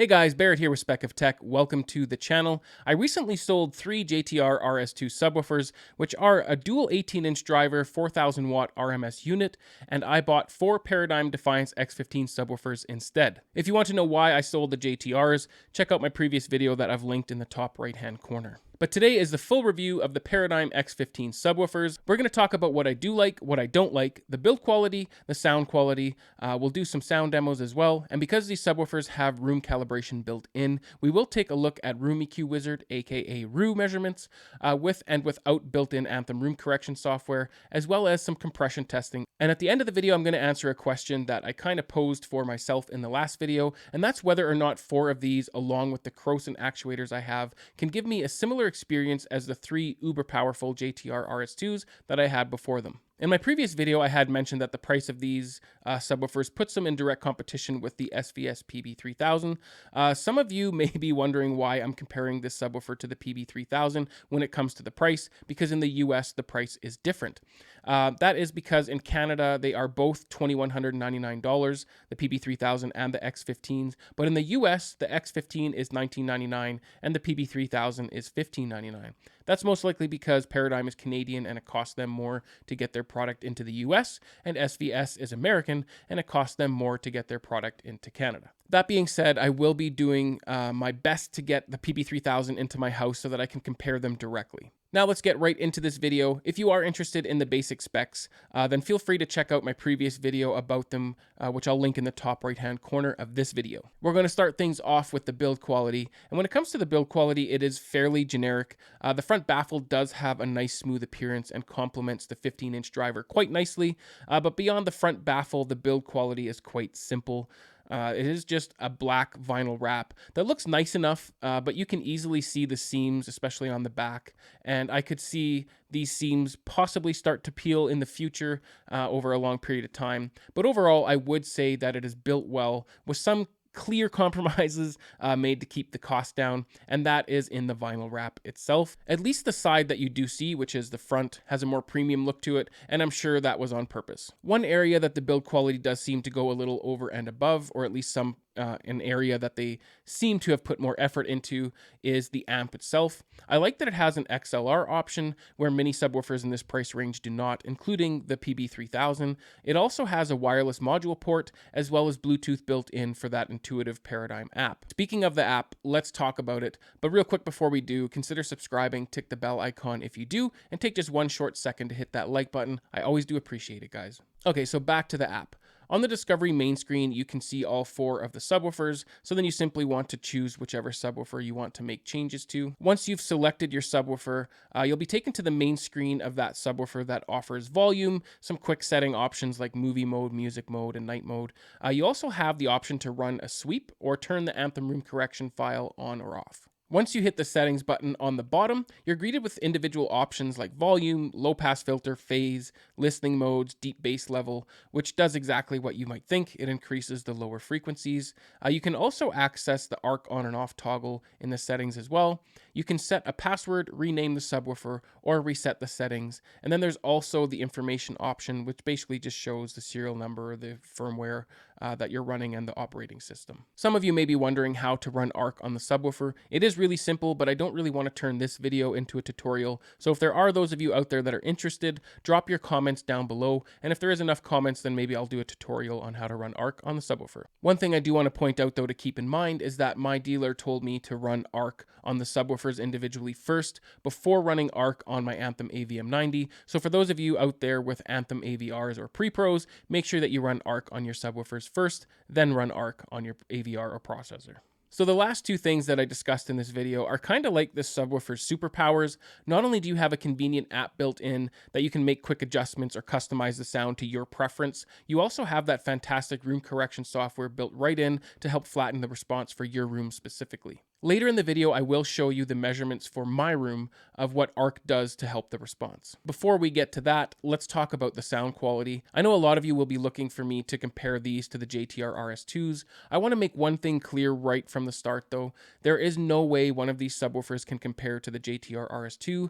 Hey guys, Barrett here with Spec of Tech. Welcome to the channel. I recently sold 3 JTR RS2 subwoofers, which are a dual 18-inch driver, 4,000 watt RMS unit, and I bought 4 Paradigm Defiance X15 subwoofers instead. If you want to know why I sold the JTRs, check out my previous video that I've linked in the top right-hand corner. But today is the full review of the Paradigm X15 subwoofers. We're going to talk about what I do like, what I don't like, the build quality, the sound quality. We'll do some sound demos as well. And because these subwoofers have room calibration built in, we will take a look at Room EQ Wizard, aka REW Measurements, with and without built-in Anthem room correction software, as well as some compression testing. And at the end of the video, I'm going to answer a question that I kind of posed for myself in the last video, and that's whether or not 4 of these, along with the Croson actuators I have, can give me a similar experience as the 3 uber powerful JTR RS2s that I had before them. In my previous video, I had mentioned that the price of these subwoofers puts them in direct competition with the SVS PB3000. Some of you may be wondering why I'm comparing this subwoofer to the PB3000 when it comes to the price, because in the US, the price is different. That is because in Canada, they are both $2,199, the PB3000 and the X15s, but in the US, the X15 is $19.99 and the PB3000 is $15.99. That's most likely because Paradigm is Canadian and it costs them more to get their product into the US, and SVS is American and it costs them more to get their product into Canada. That being said, I will be doing my best to get the PB3000 into my house so that I can compare them directly. Now let's get right into this video. If you are interested in the basic specs, then feel free to check out my previous video about them, which I'll link in the top right-hand corner of this video. We're going to start things off with the build quality. And when it comes to the build quality, it is fairly generic. The front baffle does have a nice smooth appearance and complements the 15-inch driver quite nicely. But beyond the front baffle, the build quality is quite simple. It is just a black vinyl wrap that looks nice enough, but you can easily see the seams, especially on the back. And I could see these seams possibly start to peel in the future over a long period of time. But overall, I would say that it is built well with some clear compromises made to keep the cost down, and that is in the vinyl wrap itself. At least the side that you do see, which is the front, has a more premium look to it, and I'm sure that was on purpose. One area that the build quality does seem to go a little over and above, or at least an area that they seem to have put more effort into, is the amp itself. I like that it has an XLR option where many subwoofers in this price range do not, including the PB3000. It also has a wireless module port as well as Bluetooth built in for that intuitive Paradigm app. Speaking of the app, let's talk about it. But real quick before we do, consider subscribing, tick the bell icon if you do, and take just one short second to hit that like button. I always do appreciate it, guys. Okay, so back to the app. On the Discovery main screen, you can see all 4 of the subwoofers, so then you simply want to choose whichever subwoofer you want to make changes to. Once you've selected your subwoofer, you'll be taken to the main screen of that subwoofer that offers volume, some quick setting options like movie mode, music mode, and night mode. You also have the option to run a sweep or turn the Anthem room correction file on or off. Once you hit the settings button on the bottom, you're greeted with individual options like volume, low pass filter, phase, listening modes, deep bass level, which does exactly what you might think. It increases the lower frequencies. You can also access the ARC on and off toggle in the settings as well. You can set a password, rename the subwoofer, or reset the settings. And then there's also the information option, which basically just shows the serial number, the firmware that you're running, and the operating system. Some of you may be wondering how to run ARC on the subwoofer. It is really simple, but I don't really want to turn this video into a tutorial. So if there are those of you out there that are interested, drop your comments down below. And if there is enough comments, then maybe I'll do a tutorial on how to run ARC on the subwoofer. One thing I do want to point out though to keep in mind is that my dealer told me to run ARC on the subwoofers individually first before running ARC on my Anthem AVM90. So for those of you out there with Anthem AVRs or pre-pros, make sure that you run ARC on your subwoofers first, then run ARC on your AVR or processor. So the last 2 things that I discussed in this video are kind of like this subwoofer's superpowers. Not only do you have a convenient app built in that you can make quick adjustments or customize the sound to your preference, you also have that fantastic room correction software built right in to help flatten the response for your room specifically. Later in the video, I will show you the measurements for my room of what ARC does to help the response. Before we get to that, let's talk about the sound quality. I know a lot of you will be looking for me to compare these to the JTR RS2s. I want to make one thing clear right from the start though. There is no way one of these subwoofers can compare to the JTR RS2.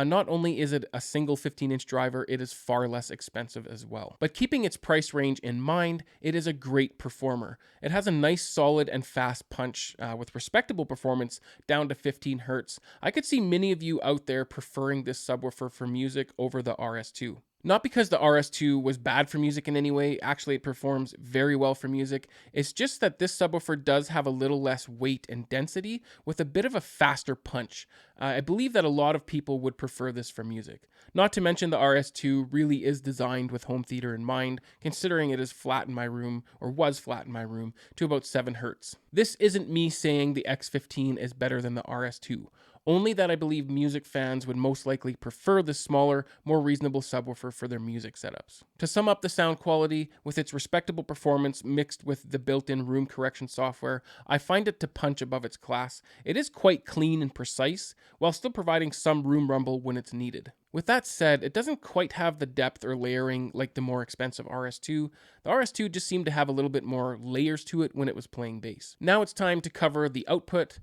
Not only is it a single 15-inch driver, it is far less expensive as well. But keeping its price range in mind, it is a great performer. It has a nice solid and fast punch with respectable performance down to 15 hertz. I could see many of you out there preferring this subwoofer for music over the RS2. Not because the RS2 was bad for music in any way, actually it performs very well for music. It's just that this subwoofer does have a little less weight and density with a bit of a faster punch. I believe that a lot of people would prefer this for music. Not to mention the RS2 really is designed with home theater in mind, considering it is flat in my room, or was flat in my room, to about 7 hertz. This isn't me saying the X15 is better than the RS2. Only that I believe music fans would most likely prefer the smaller, more reasonable subwoofer for their music setups. To sum up the sound quality, with its respectable performance mixed with the built-in room correction software, I find it to punch above its class. It is quite clean and precise, while still providing some room rumble when it's needed. With that said, it doesn't quite have the depth or layering like the more expensive RS2. The RS2 just seemed to have a little bit more layers to it when it was playing bass. Now it's time to cover the output.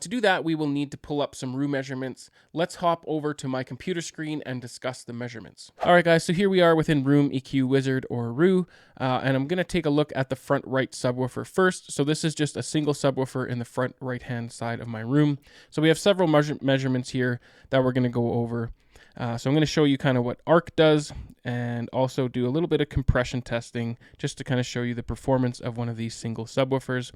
To do that, we will need to pull up some REW measurements. Let's hop over to my computer screen and discuss the measurements. All right, guys, so here we are within Room EQ Wizard or REW, and I'm going to take a look at the front right subwoofer first. So this is just a single subwoofer in the front right-hand side of my room. So we have several measurements here that we're going to go over. So I'm going to show you kind of what ARC does and also do a little bit of compression testing just to kind of show you the performance of one of these single subwoofers.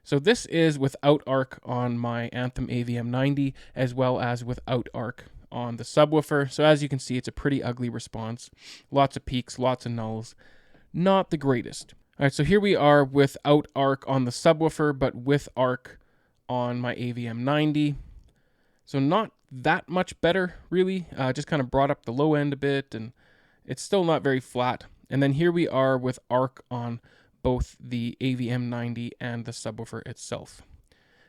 So this is without ARC on my Anthem AVM90 as well as without ARC on the subwoofer. So as you can see, it's a pretty ugly response. Lots of peaks, lots of nulls. Not the greatest. All right, so here we are without ARC on the subwoofer, but with ARC on my AVM90. So not that much better, really. Just kind of brought up the low end a bit, and it's still not very flat. And then here we are with ARC on both the AVM90 and the subwoofer itself.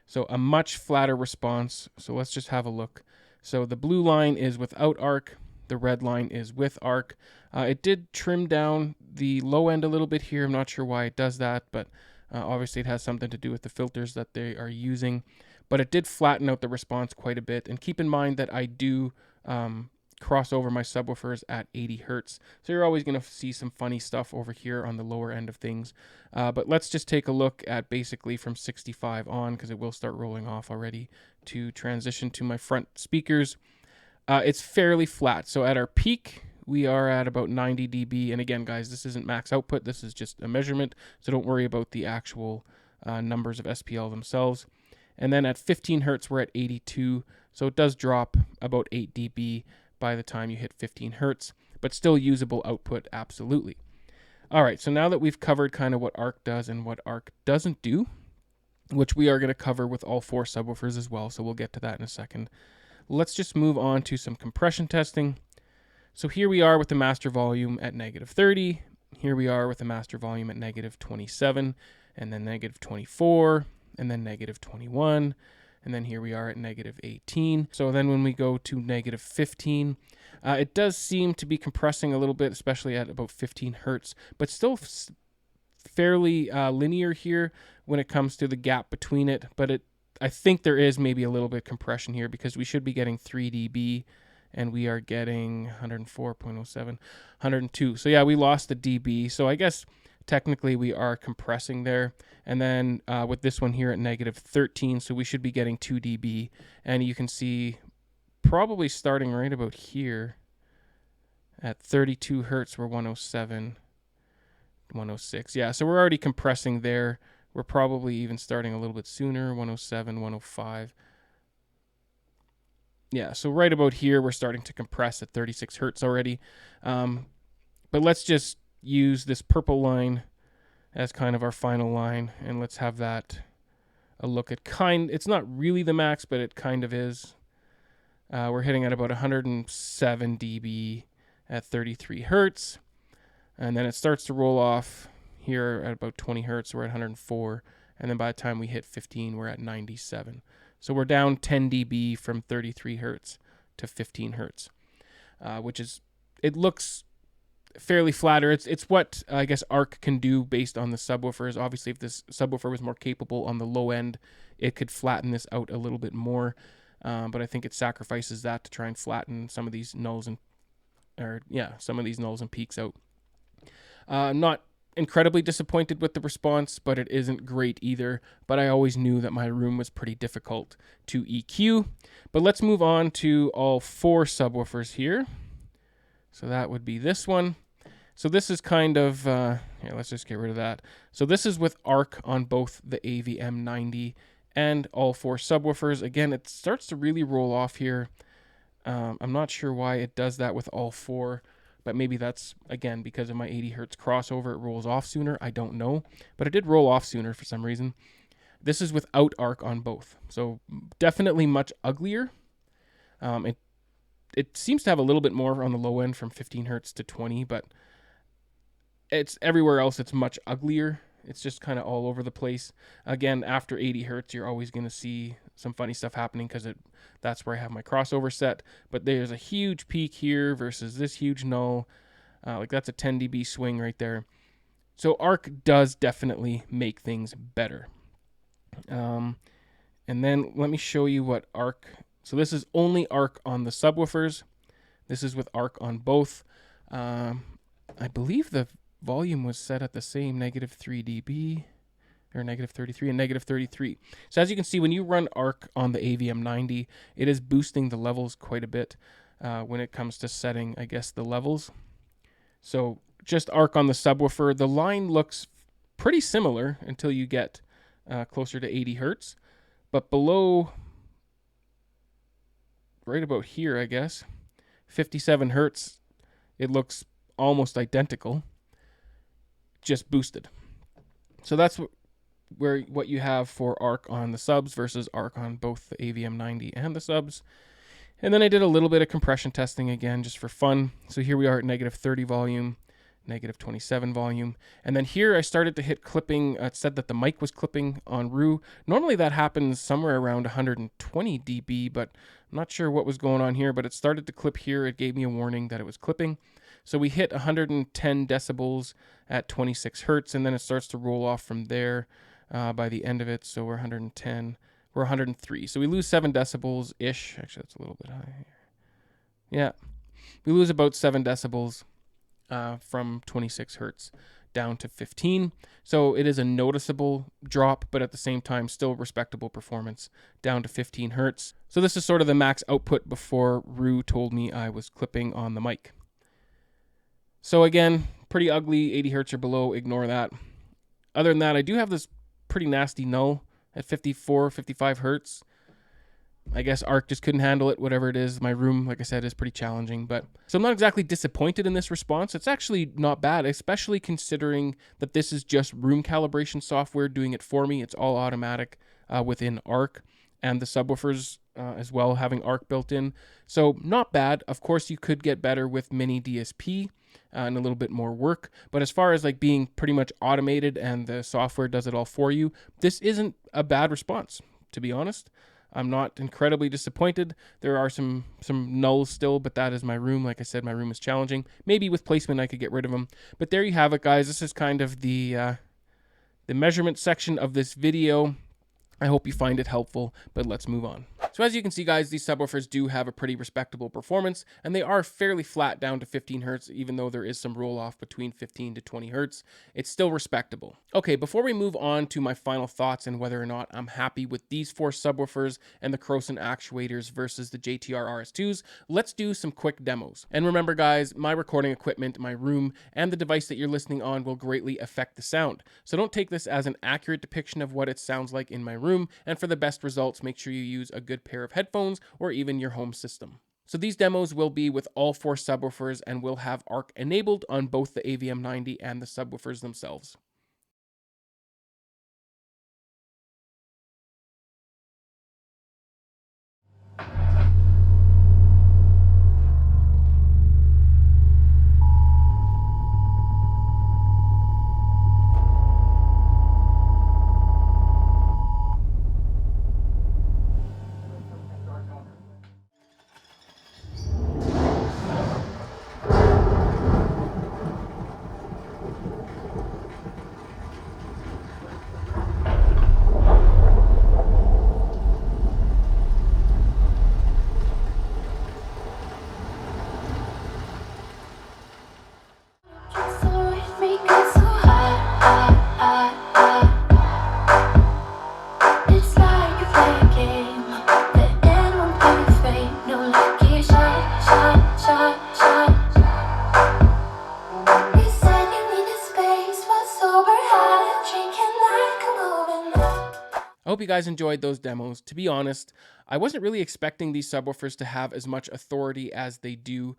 So a much flatter response. So let's just have a look. So the blue line is without ARC. The red line is with ARC. It did trim down the low end a little bit here. I'm not sure why it does that, but obviously it has something to do with the filters that they are using. But it did flatten out the response quite a bit. And keep in mind that I do cross over my subwoofers at 80 hertz. So you're always going to see some funny stuff over here on the lower end of things. But let's just take a look at basically from 65 on, because it will start rolling off already, to transition to my front speakers. It's fairly flat. So at our peak, we are at about 90 dB. And again, guys, this isn't max output. This is just a measurement. So don't worry about the actual numbers of SPL themselves. And then at 15 hertz, we're at 82. So it does drop about 8 dB by the time you hit 15 hertz, but still usable output, absolutely. All right, so now that we've covered kind of what ARC does and what ARC doesn't do, which we are going to cover with all 4 subwoofers as well, so we'll get to that in a second. Let's just move on to some compression testing. So here we are with the master volume at -30. Here we are with the master volume at -27, and then -24, and then -21. And then here we are at -18. So then when we go to -15, it does seem to be compressing a little bit, especially at about 15 hertz, but still fairly linear here when it comes to the gap between it. But I think there is maybe a little bit of compression here because we should be getting 3 dB and we are getting 104.07, 102. So yeah, we lost the dB. So I guess technically we are compressing there. And then with this one here at -13, so we should be getting 2 dB. And you can see probably starting right about here at 32 hertz, we're 107, 106. Yeah, so we're already compressing there. We're probably even starting a little bit sooner, 107, 105. Yeah, so right about here, we're starting to compress at 36 hertz already. But let's just use this purple line as kind of our final line, and let's have that a look at it's not really the max, but it kind of is. We're hitting at about 107 dB at 33 hertz, and then it starts to roll off here at about 20 hertz. We're at 104, And then by the time we hit 15, we're at 97. So we're down 10 dB from 33 hertz to 15 hertz, which is, it looks fairly flatter. It's what I guess ARC can do based on the subwoofers. Obviously, if this subwoofer was more capable on the low end, it could flatten this out a little bit more. But I think it sacrifices that to try and flatten some of these nulls and peaks out. Not incredibly disappointed with the response, but it isn't great either. But I always knew that my room was pretty difficult to EQ. But let's move on to all 4 subwoofers here. So that would be this one. So this is kind of, here, let's just get rid of that. So this is with ARC on both the AVM90 and all 4 subwoofers. Again, it starts to really roll off here. I'm not sure why it does that with all 4, but maybe that's, again, because of my 80 hertz crossover, it rolls off sooner. I don't know, but it did roll off sooner for some reason. This is without ARC on both. So definitely much uglier. It seems to have a little bit more on the low end from 15 hertz to 20, but it's everywhere else it's much uglier. It's just kind of all over the place. Again, after 80 hertz, you're always going to see some funny stuff happening because that's where I have my crossover set. But there's a huge peak here versus this huge null. Like that's a 10 dB swing right there. So ARC does definitely make things better. And then let me show you what ARC... So this is only ARC on the subwoofers. This is with ARC on both. I believe the volume was set at the same -3 dB, or -33 and -33. So as you can see, when you run ARC on the AVM90, it is boosting the levels quite a bit when it comes to setting, I guess, the levels. So just ARC on the subwoofer, the line looks pretty similar until you get closer to 80 hertz. But below, right about here, I guess, 57 hertz, it looks almost identical, just boosted. So that's what you have for ARC on the subs versus ARC on both the AVM90 and the subs. And then I did a little bit of compression testing again, just for fun. So here we are at -30 volume, -27 volume. And then here I started to hit clipping. It said that the mic was clipping on REW. Normally that happens somewhere around 120 dB, but I'm not sure what was going on here, but it started to clip here. It gave me a warning that it was clipping. So we hit 110 decibels at 26 hertz, and then it starts to roll off from there by the end of it. So we're 110, we're 103. So we lose 7 decibels-ish. Actually, that's a little bit high here. Yeah, we lose about 7 decibels from 26 hertz down to 15. So it is a noticeable drop, but at the same time, still respectable performance down to 15 hertz. So this is sort of the max output before REW told me I was clipping on the mic. So again, pretty ugly, 80 hertz or below, ignore that. Other than that, I do have this pretty nasty null at 54, 55 hertz. I guess ARC just couldn't handle it, whatever it is. My room, like I said, is pretty challenging. So I'm not exactly disappointed in this response. It's actually not bad, especially considering that this is just room calibration software doing it for me. It's all automatic within ARC, and the subwoofers as well having ARC built in. So not bad. Of course, you could get better with mini DSP and a little bit more work. But as far as like being pretty much automated and the software does it all for you, this isn't a bad response, to be honest. I'm not incredibly disappointed. There are some nulls still, but that is my room. Like I said, my room is challenging. Maybe with placement I could get rid of them. But there you have it, guys. This is kind of the measurement section of this video. I hope you find it helpful, but let's move on. So as you can see, guys, these subwoofers do have a pretty respectable performance, and they are fairly flat down to 15 hertz, even though there is some roll off between 15 to 20 hertz. It's still respectable. Okay, before we move on to my final thoughts and whether or not I'm happy with these 4 subwoofers and the Croson actuators versus the JTR RS2s, let's do some quick demos. And remember, guys, my recording equipment, my room, and the device that you're listening on will greatly affect the sound. So don't take this as an accurate depiction of what it sounds like in my room. And for the best results, make sure you use a good pair of headphones or even your home system. So these demos will be with all 4 subwoofers and will have ARC enabled on both the AVM90 and the subwoofers themselves. It's like you play a game. The end won't be fake. No lucky shot. You said you needed space, but sober had a drink and I come over now. I hope you guys enjoyed those demos. To be honest, I wasn't really expecting these subwoofers to have as much authority as they do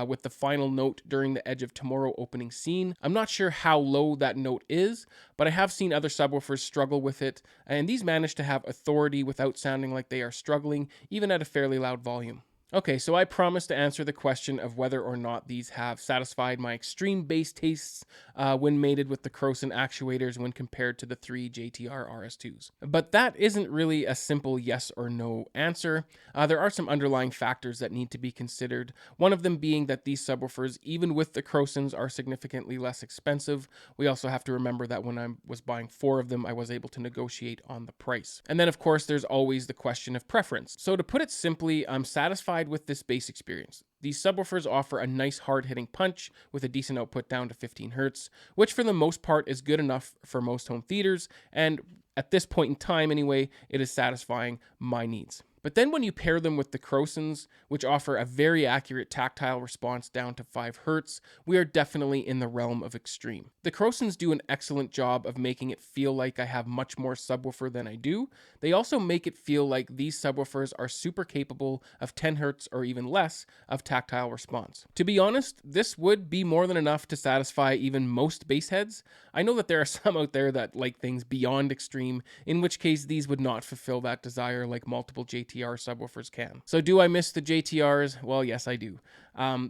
with the final note during the Edge of Tomorrow opening scene. I'm not sure how low that note is, but I have seen other subwoofers struggle with it, and these manage to have authority without sounding like they are struggling, even at a fairly loud volume. Okay, so I promised to answer the question of whether or not these have satisfied my extreme bass tastes when mated with the Croson actuators when compared to the three JTR RS2s. But that isn't really a simple yes or no answer. There are some underlying factors that need to be considered, one of them being that these subwoofers, even with the Crosons, are significantly less expensive. We also have to remember that when I was buying 4 of them, I was able to negotiate on the price. And then, of course, there's always the question of preference. So to put it simply, I'm satisfied with this bass experience. These subwoofers offer a nice hard-hitting punch with a decent output down to 15 Hz, which for the most part is good enough for most home theaters, and at this point in time anyway, it is satisfying my needs. But then when you pair them with the Crosons, which offer a very accurate tactile response down to 5 Hz, we are definitely in the realm of extreme. The Crosons do an excellent job of making it feel like I have much more subwoofer than I do. They also make it feel like these subwoofers are super capable of 10 Hz or even less of tactile response. To be honest, this would be more than enough to satisfy even most bass heads. I know that there are some out there that like things beyond extreme, in which case these would not fulfill that desire like multiple JTR subwoofers can. So do I miss the JTRs? Well, yes, I do.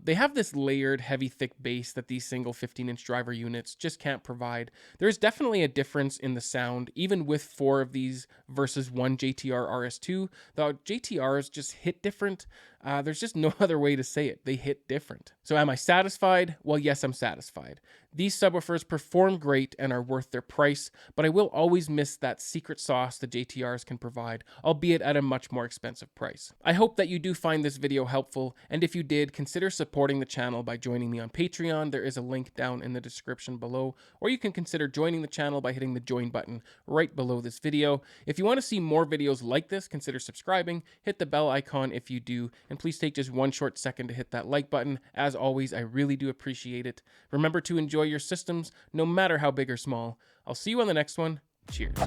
They have this layered, heavy, thick bass that these single 15-inch driver units just can't provide. There's definitely a difference in the sound, even with 4 of these versus one JTR RS2. The JTRs just hit different. There's just no other way to say it. They hit different. So am I satisfied? Well, yes, I'm satisfied. These subwoofers perform great and are worth their price, but I will always miss that secret sauce the JTRs can provide, albeit at a much more expensive price. I hope that you do find this video helpful, and if you did, consider supporting the channel by joining me on Patreon. There is a link down in the description below, or you can consider joining the channel by hitting the join button right below this video. If you want to see more videos like this, consider subscribing, hit the bell icon if you do, and please take just one short second to hit that like button. As always, I really do appreciate it. Remember to enjoy your systems, no matter how big or small. I'll see you on the next one. Cheers.